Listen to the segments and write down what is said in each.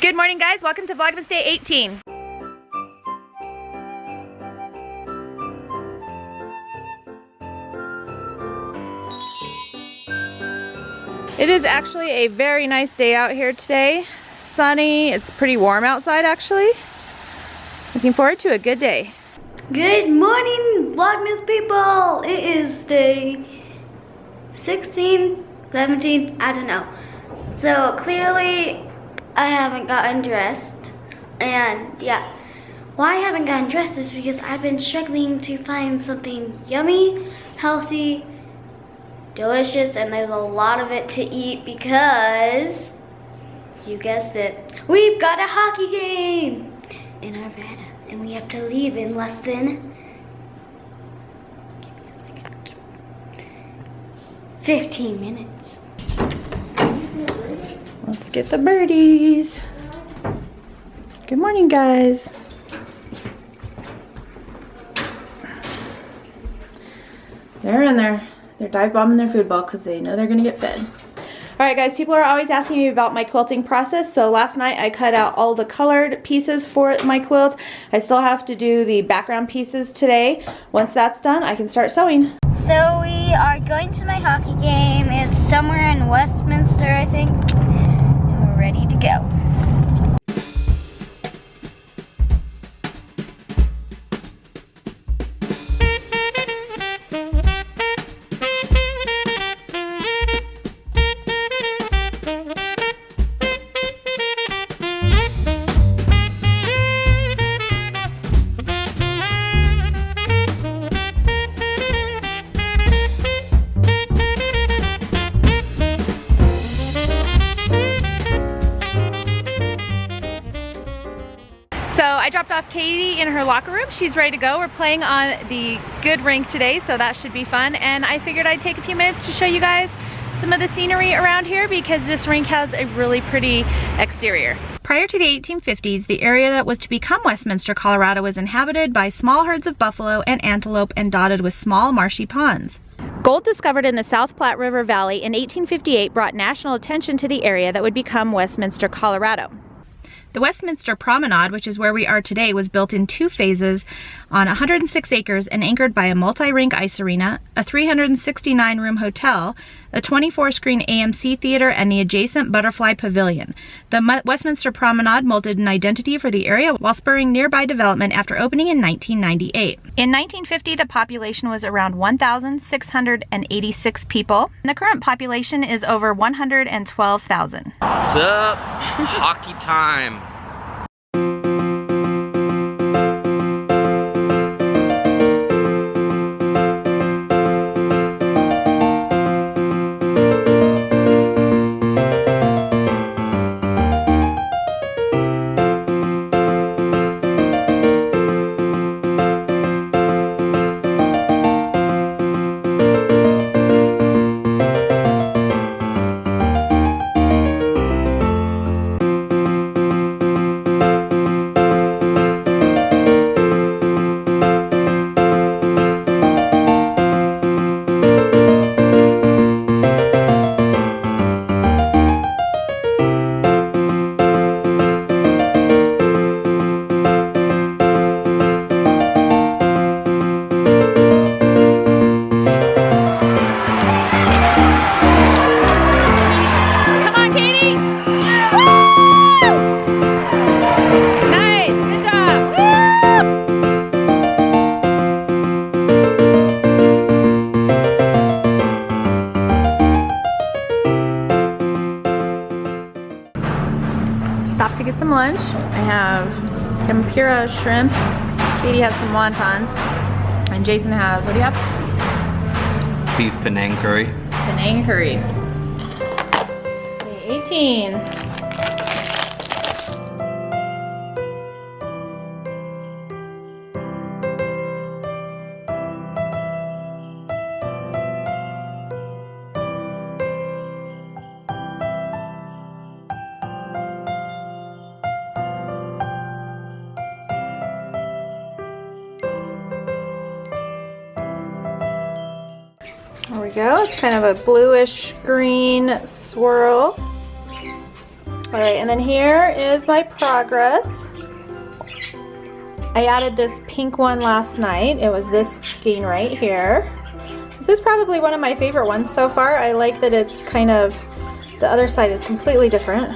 Good morning, guys. Welcome to Vlogmas Day 18. It is actually a very nice day out here today. Sunny. It's pretty warm outside, actually. Looking forward to a good day. Good morning, Vlogmas people. It is day 16, 17, I don't know. So clearly I haven't gotten dressed, and yeah, why I haven't gotten dressed is because I've been struggling to find something yummy, healthy, delicious, and there's a lot of it to eat because, you guessed it, we've got a hockey game in Arvada, and we have to leave in less than 15 minutes. Let's get the birdies. Good morning, guys. They're in there. They're dive bombing their food ball because they know they're gonna get fed. All right, guys, people are always asking me about my quilting process. So last night I cut out all the colored pieces for my quilt. I still have to do the background pieces today. Once that's done, I can start sewing. So we are going to my hockey game. It's somewhere in Westminster, I think. And we're ready to go. So I dropped off Katie in her locker room. She's ready to go. We're playing on the good rink today, so that should be fun. And I figured I'd take a few minutes to show you guys some of the scenery around here because this rink has a really pretty exterior. Prior to the 1850s, the area that was to become Westminster, Colorado was inhabited by small herds of buffalo and antelope and dotted with small marshy ponds. Gold discovered in the South Platte River Valley in 1858 brought national attention to the area that would become Westminster, Colorado. The Westminster Promenade, which is where we are today, was built in 2 phases on 106 acres and anchored by a multi-rink ice arena, a 369-room hotel, a 24-screen AMC theater, and the adjacent Butterfly Pavilion. The Westminster Promenade molded an identity for the area while spurring nearby development after opening in 1998. In 1950, the population was around 1,686 people, and the current population is over 112,000. What's up? Hockey time. Stopped to get some lunch. I have tempura shrimp. Katie has some wontons. And Jason has, what do you have? Beef Penang curry. Penang curry. Okay, 18. There we go. It's kind of a bluish green swirl. All right, and then here is my progress. I added this pink one last night. It was this skein right here. This is probably one of my favorite ones so far. I like that it's kind of, the other side is completely different.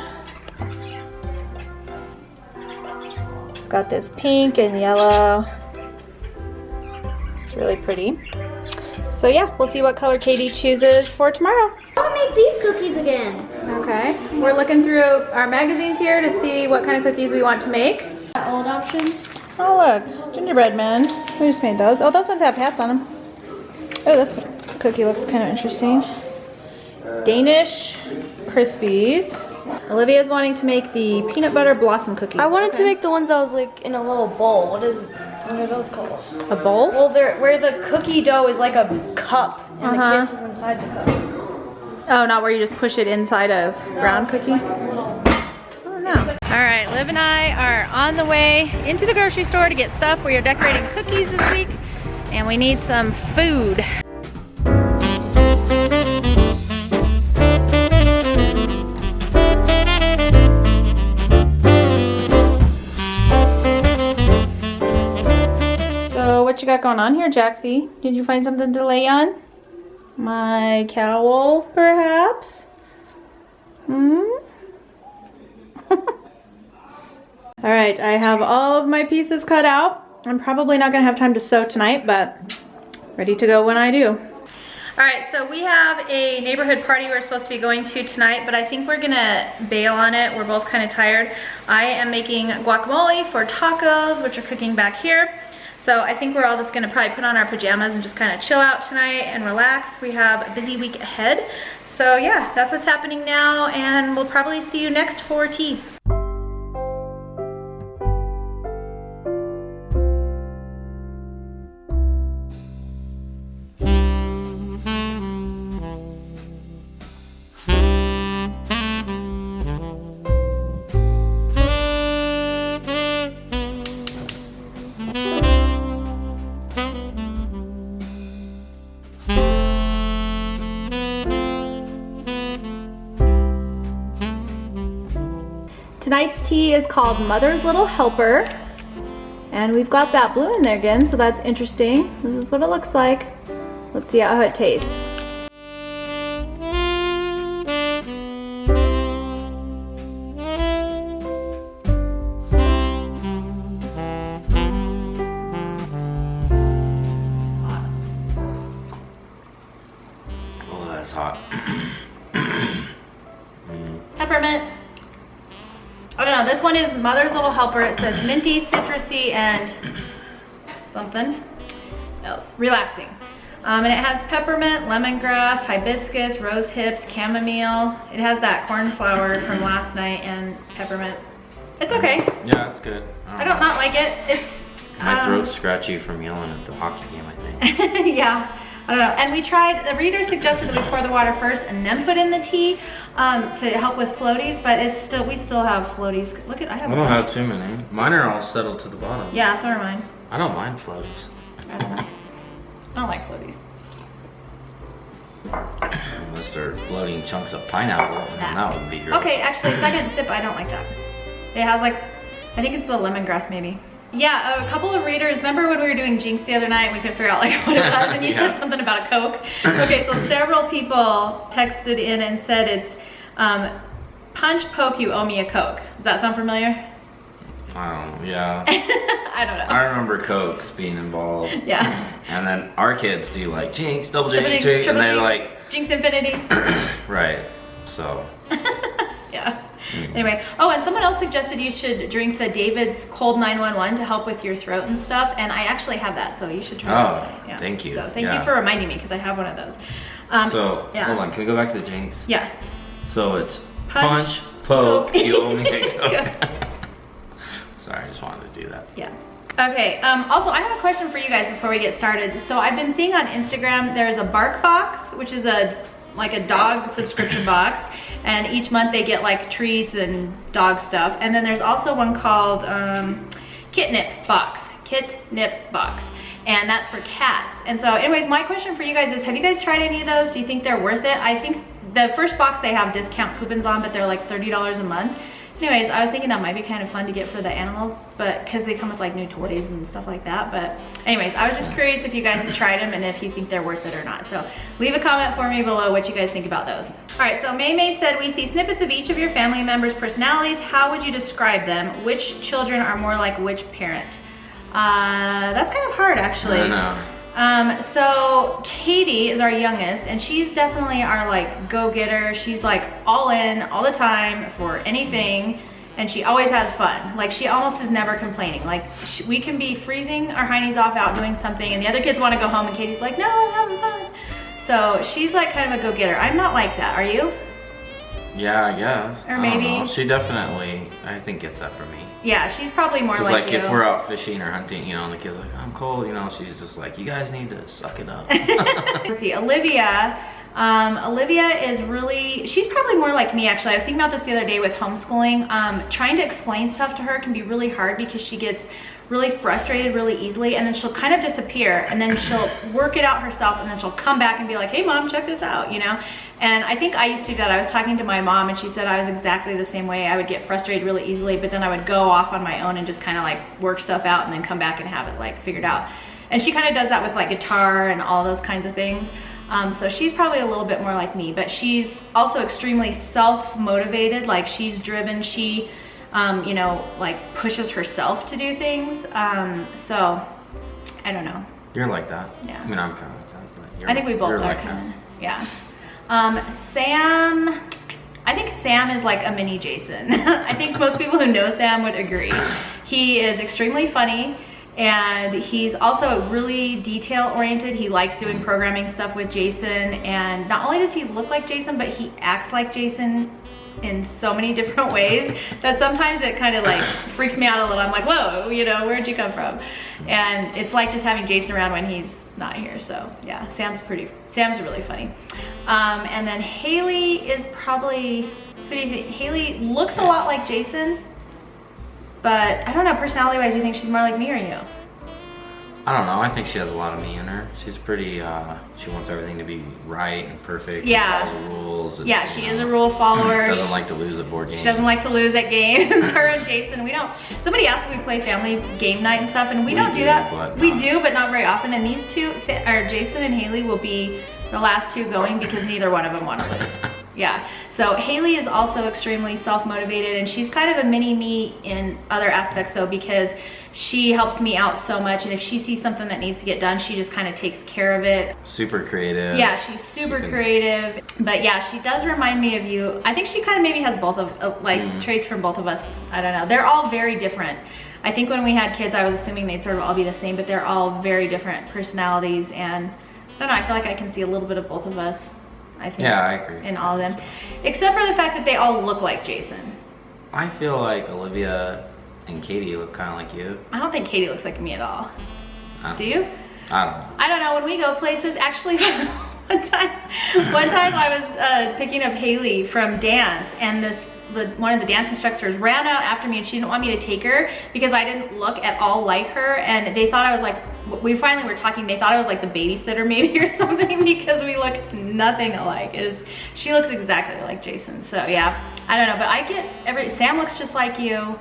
It's got this pink and yellow. It's really pretty. So yeah, we'll see what color Katie chooses for tomorrow. I want to make these cookies again. Okay, we're looking through our magazines here to see what kind of cookies we want to make. Old options. Oh look, gingerbread man. We just made those. Oh, those ones have hats on them. Oh, this cookie looks kind of interesting. Danish Krispies. Olivia's wanting to make the peanut butter blossom cookies. I wanted to make the ones that was like in a little bowl. What are those called? A bowl? Well, they're where the cookie dough is like a cup and the kiss is inside the cup. Oh, not where you just push it inside of round cookie? Oh no. All right, Liv and I are on the way into the grocery store to get stuff. We are decorating cookies this week and we need some food. So what you got going on here, Jaxie? Did you find something to lay on? My cowl, perhaps? All right, I have all of my pieces cut out. I'm probably not gonna have time to sew tonight, but ready to go when I do. All right, so we have a neighborhood party we're supposed to be going to tonight, but I think we're gonna bail on it. We're both kind of tired. I am making guacamole for tacos, which are cooking back here. So I think we're all just gonna probably put on our pajamas and just kind of chill out tonight and relax. We have a busy week ahead. So yeah, that's what's happening now, and we'll probably see you next for tea. Tonight's tea is called Mother's Little Helper. And we've got that blue in there again, so that's interesting. This is what it looks like. Let's see how it tastes. Oh, that's hot. Peppermint. I don't know, this one is Mother's Little Helper. It says minty, citrusy, and something else. Relaxing. And it has peppermint, lemongrass, hibiscus, rose hips, chamomile. It has that cornflower from last night and peppermint. It's okay. Yeah, it's good. I don't not like it. It's My throat's scratchy from yelling at the hockey game, I think. yeah, I don't know. And we tried, the reader suggested that we pour the water first and then put in the tea to help with floaties, but it's still, we still have floaties. Look at, I have I don't have too many. Mine are all settled to the bottom. Yeah, so are mine. I don't mind floaties. I don't know. I don't like floaties. Unless they're floating chunks of pineapple, and then that would be great. Okay, actually, second sip, I don't like that. It has like, I think it's the lemongrass maybe. Yeah, a couple of readers, remember when we were doing Jinx the other night, we couldn't figure out like what it was, and you Yeah. said something about a Coke. Okay, so several people texted in and said it's punch, poke, you owe me a Coke. Does that sound familiar? I don't know, yeah. I don't know. I remember Cokes being involved. Yeah. And then our kids do like Jinx, double Double Jinx, Jinx, and they're triple like, Jinx Infinity. right, so. Yeah. Anyway, oh, and someone else suggested you should drink the David's Cold 911 to help with your throat and stuff, and I actually have that, so you should try Oh, that tonight. Yeah. thank you. So thank Yeah. you for reminding me, because I have one of those. So, yeah. hold on, can we go back to the Jinx? Yeah. So it's Punch, punch, poke, poke. you owe me a Coke. Sorry, I just wanted to do that. Yeah. Okay, also I have a question for you guys before we get started. So I've been seeing on Instagram, there's a Bark Box, which is like a dog subscription box, and each month they get like treats and dog stuff. And then there's also one called Kitnip Box, and that's for cats. And so anyways, my question for you guys is, have you guys tried any of those? Do you think they're worth it? I think the first box they have discount coupons on, but they're like $30 a month. Anyways, I was thinking that might be kind of fun to get for the animals, but because they come with like new toys and stuff like that. But anyways, I was just curious if you guys have tried them and if you think they're worth it or not. So leave a comment for me below what you guys think about those. All right, so May said, we see snippets of each of your family members' personalities. How would you describe them? Which children are more like which parent? That's kind of hard, actually. I know. So Katie is our youngest, and she's definitely our like go-getter. She's like all in all the time for anything, and she always has fun. Like she almost is never complaining. Like we can be freezing our heinies off out doing something, and the other kids want to go home, and Katie's like, no, I'm having fun. So she's like kind of a go-getter. I'm not like that. Are you? Yeah, I guess. Or I don't maybe. know. She definitely, I think, gets that from me. Yeah, she's probably more It's like you. if we're out fishing or hunting, you know, and the kid's like, I'm cold, you know, she's just like, you guys need to suck it up. Let's see, Olivia. Olivia is really, she's probably more like me actually. I was thinking about this the other day with homeschooling. Trying to explain stuff to her can be really hard because she gets really frustrated really easily, and then she'll kind of disappear, and then she'll work it out herself, and then she'll come back and be like, hey mom, check this out, you know? And I think I used to do that. I was talking to my mom, and she said I was exactly the same way. I would get frustrated really easily, but then I would go off on my own and just kind of like work stuff out and then come back and have it like figured out. And she kind of does that with like guitar and all those kinds of things. So she's probably a little bit more like me, but she's also extremely self-motivated. Like she's driven, she you know, like pushes herself to do things. So I don't know. You're like that. Yeah. I mean, I'm kind of like that, but you're, I think we both you're are like kind of, that. yeah. Sam, I think Sam is like a mini Jason. I think most people who know Sam would agree. He is extremely funny, and he's also really detail oriented. He likes doing programming stuff with Jason, and not only does he look like Jason, but he acts like Jason in so many different ways that sometimes it kind of like freaks me out a little. I'm like, whoa, you know, where'd you come from? And it's like just having Jason around when he's not here. So yeah, Sam's really funny. And then Haley is probably, who do you think? Haley looks a lot like Jason, but I don't know, personality wise, do you think she's more like me or you? I don't know. I think she has a lot of me in her. She's pretty, she wants everything to be right and perfect. Yeah. And follows the rules. And, Yeah, she is a rule follower. Doesn't like to lose at board games. She doesn't like to lose at games. Her and Jason, we don't. Somebody asked if we play family game night and stuff, and we don't do that. But we do, but not very often. And these two, or Jason and Haley, will be the last two going because neither one of them want to lose. Yeah. So Haley is also extremely self-motivated, and she's kind of a mini me in other aspects though, because she helps me out so much, and if she sees something that needs to get done, she just kind of takes care of it. Super creative. Yeah, she's super creative. But yeah, she does remind me of you. I think she kind of maybe has both of like traits from both of us. I don't know. They're all very different. I think when we had kids, I was assuming they'd sort of all be the same, but they're all very different personalities, and I don't know, I feel like I can see a little bit of both of us, I think. Yeah, I agree. In all of them. Except for the fact that they all look like Jason. I feel like Olivia and Katie look kind of like you. I don't think Katie looks like me at all. I don't Do you? I don't know. I don't know, when we go places, actually, one time I was picking up Haley from dance, and one of the dance instructors ran out after me, and she didn't want me to take her because I didn't look at all like her, and they thought I was like, we finally were talking, they thought I was like the babysitter maybe or something because we look nothing alike. She looks exactly like Jason, so yeah, I don't know, but Sam looks just like you.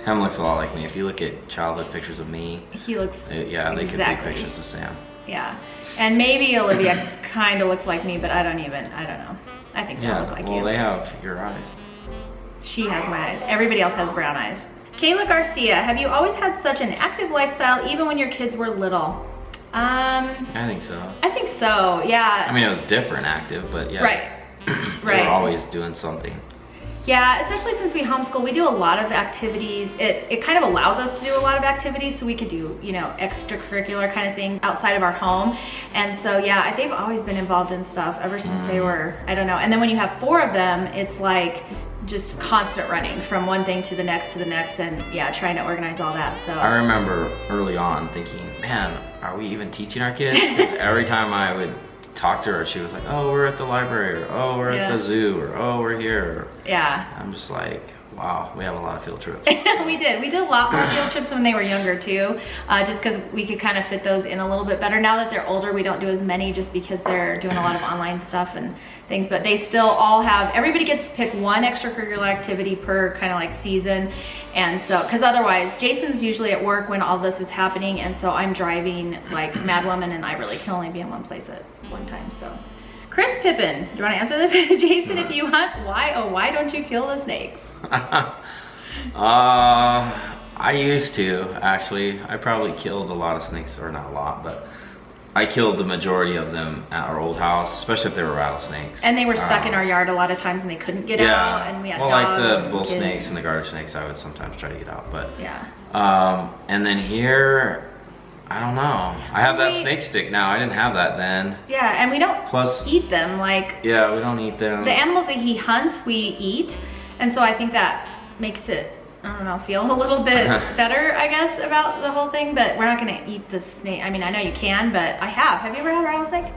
Sam looks a lot like me. If you look at childhood pictures of me, He looks yeah, they exactly. could be pictures of Sam. Yeah, and maybe Olivia kind of looks like me, but I don't know. I think they all look like you. Well, they have your eyes. She has my eyes. Everybody else has brown eyes. Kayla Garcia, have you always had such an active lifestyle even when your kids were little? I think so. I think so, yeah. I mean, it was different active, but yeah. Right. They were always doing something. Yeah, especially since we homeschool, we do a lot of activities. It kind of allows us to do a lot of activities, so we could do, you know, extracurricular kind of things outside of our home. And so, yeah, they've always been involved in stuff ever since they were, I don't know. And then when you have 4 of them, it's like just constant running from one thing to the next, and yeah, trying to organize all that, so. I remember early on thinking, man, are we even teaching our kids? Because every time I would talk to her, she was like, oh, we're at the library, or oh, we're at the zoo, or oh, we're here. Yeah. I'm just like, Wow, we have a lot of field trips. We did a lot more field trips when they were younger too, just because we could kind of fit those in a little bit better. Now that they're older, we don't do as many just because they're doing a lot of online stuff and things, but they still all have, everybody gets to pick one extracurricular activity per kind of like season. And so, because otherwise Jason's usually at work when all this is happening, and so I'm driving like mad woman, and I really can only be in one place at one time. So Chris Pippin, do you want to answer this? Jason, if you hunt, why don't you kill the snakes? I used to, actually. I probably killed a lot of snakes, or not a lot, but I killed the majority of them at our old house, especially if they were rattlesnakes. And they were stuck in our yard a lot of times, and they couldn't get out, and we had dogs. Like the bull kids. snakes and the garter snakes, I would sometimes try to get out, but yeah. And then here, I don't know. I have that snake stick now. I didn't have that then. Yeah, and we don't Plus, eat them. Like, yeah, we don't eat them. the animals that he hunts, we eat, and so I think that makes it, I don't know, feel a little bit better, I guess, about the whole thing. But we're not gonna eat the snake. I mean, I know you can, but I have. Have you ever had a rattlesnake?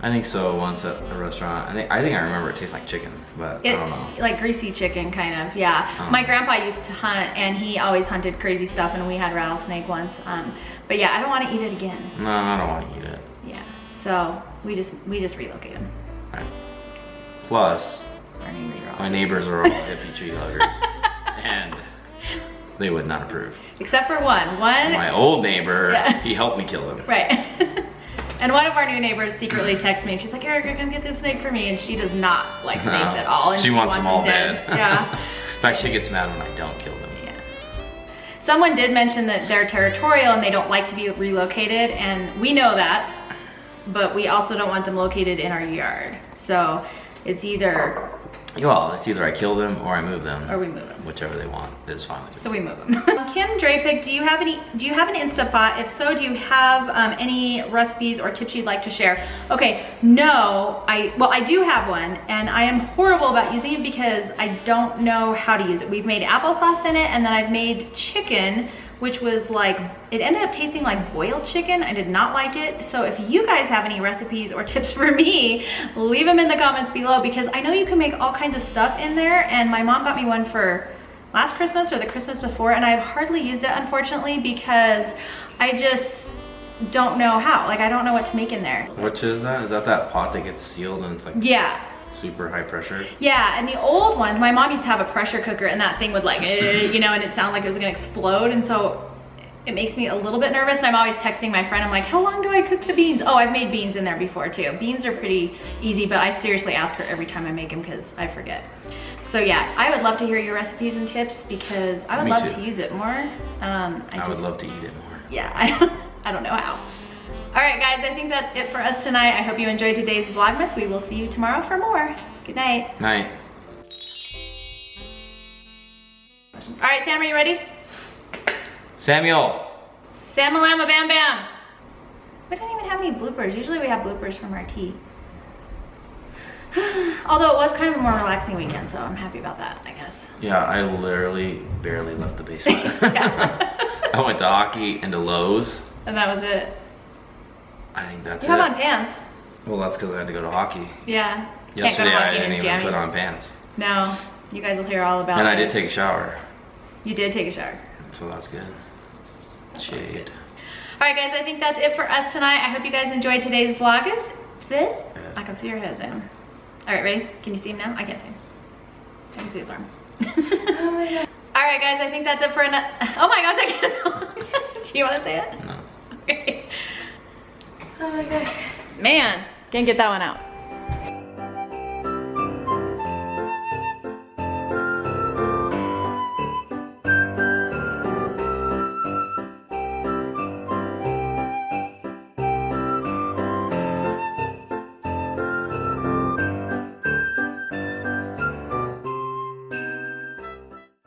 I think so, once at a restaurant. I think I remember it tastes like chicken, but I don't know. Like greasy chicken, kind of, yeah. My grandpa used to hunt, and he always hunted crazy stuff, and we had rattlesnake once. But yeah, I don't want to eat it again. No, I don't want to eat it. Yeah, so we just relocated. Right. Plus, Our neighbors are all my neighbors are all hippie tree huggers, and they would not approve. except for one. My old neighbor, Yeah. he helped me kill him. Right. And one of our new neighbors secretly texts me, and she's like, Erica, come get this snake for me. And she does not like snakes at all. And She wants them all dead. dead. Yeah. In fact, she gets mad when I don't kill them. Yeah. Someone did mention that they're territorial and they don't like to be relocated, and we know that, but we also don't want them located in our yard. So it's either, Well, it's either I kill them or I move them. or we move them. Whichever they want is fine with me. So we move them. Kim Drapik, do you have an Instapot? If so, do you have any recipes or tips you'd like to share? Okay, no, I do have one, and I am horrible about using it because I don't know how to use it. We've made applesauce in it, and then I've made chicken, which was like, it ended up tasting like boiled chicken. I did not like it. So if you guys have any recipes or tips for me, leave them in the comments below, because I know you can make all kinds of stuff in there, and my mom got me one for last Christmas or the Christmas before, and I've hardly used it, unfortunately, because I just don't know how. Like, I don't know what to make in there. Which is that? Is that pot that gets sealed and it's like Yeah. super high pressure? Yeah, and the old ones, my mom used to have a pressure cooker, and that thing would like, you know, and it sounded like it was gonna explode, and so it makes me a little bit nervous, and I'm always texting my friend, I'm like, how long do I cook the beans? Oh, I've made beans in there before too. Beans are pretty easy, but I seriously ask her every time I make them because I forget. So yeah, I would love to hear your recipes and tips, because I would love to use it more. I would love to eat it more. Yeah, I don't know how. All right, guys, I think that's it for us tonight. I hope you enjoyed today's Vlogmas. We will see you tomorrow for more. Good night. Night. All right, Sam, are you ready? Samuel. Samalama Bam Bam. We don't even have any bloopers. Usually we have bloopers from our tea. Although it was kind of a more relaxing weekend, so I'm happy about that, I guess. Yeah, I literally barely left the basement. Yeah. I went to hockey and to Lowe's. And that was it. I think that's You have on pants. Well, that's because I had to go to hockey. Yeah. Yesterday I in didn't his even jammies. put on pants. No, you guys will hear all about it. And I did take a shower. You did take a shower. So that's good. Shade. All right, guys, I think that's it for us tonight. I hope you guys enjoyed today's Vlogmas. I can see your head, Sam. All right, ready? Can you see him now? I can't see him. I can see his arm. Oh my God. All right, guys, I think that's it for another. Oh my gosh, I can't. Do you want to say it? No. Okay. Oh my gosh. Man, can't get that one out.